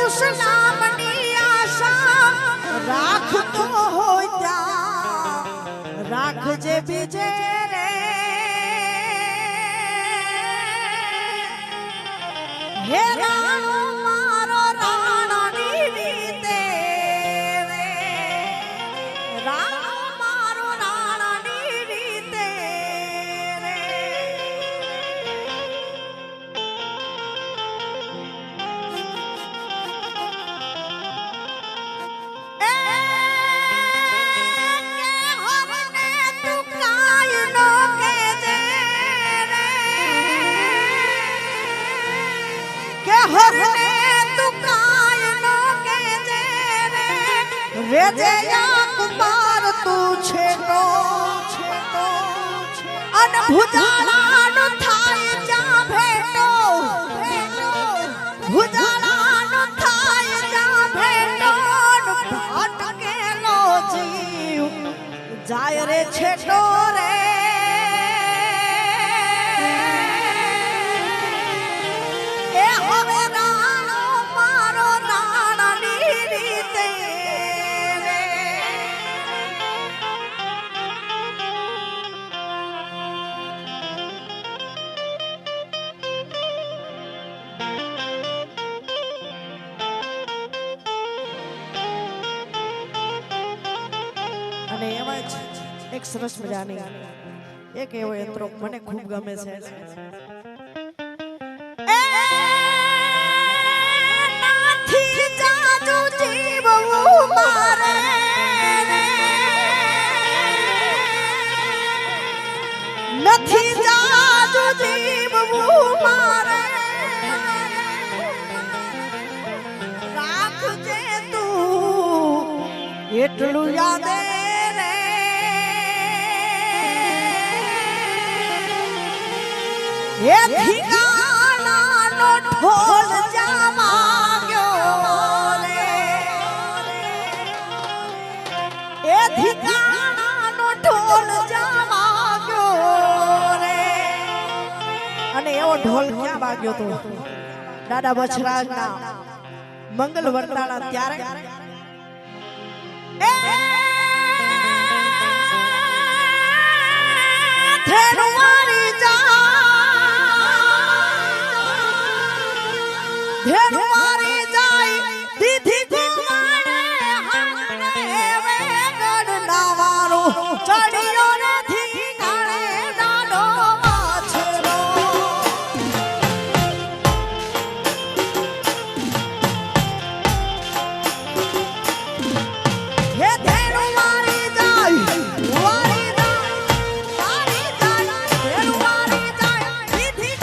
સલામની આશા રાખતો હોય ત્યાં રાખજે બીજે રે હે રાણો મારો રાણાની રીતે રે રાણો મારો રાણાની રીતે રે રેજે કુમાર તું છેટો અન ભુજાળાનો થાય જા ભેટો ભુજાળાનો થાય જા ભેટો ભટકેલો જીવ જાય રે છેટો રે એ હવે રાણો મારો રાણાની રીતે અને એમાં જ એક સરસ મજાની એક એવો યંત્રો મને ખૂબ ગમે છે નાથી જાજુ જીવવું મારે નથી જાજુ જીવવું મારે રાખજે તું એટલું યાદ એ ઠિકાણાનો ઢોલ જામાગ્યો રે એ ઠિકાણાનો ઢોલ જામાગ્યો રે અને એવો ઢોલ ક્યાં વાગ્યો તો દાદા બછરાજના મંગલ વરતાળા ત્યારે ધેનુવારી જા ધેનુવારી જાય દીધી ગુમાણે હાને વેગડ નાવારું ચડિયો નથી કાણે દાડો વાછરો હે ધેનુવારી જાય વારી વારી જાય ધેનુવારી જાય દીધી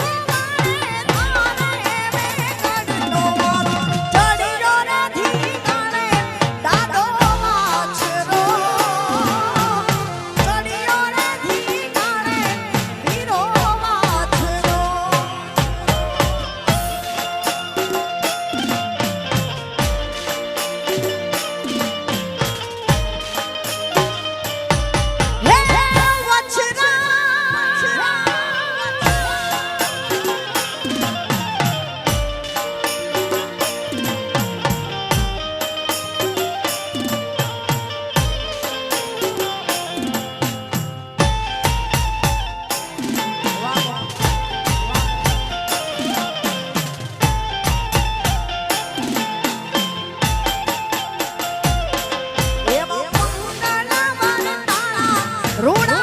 રૂડા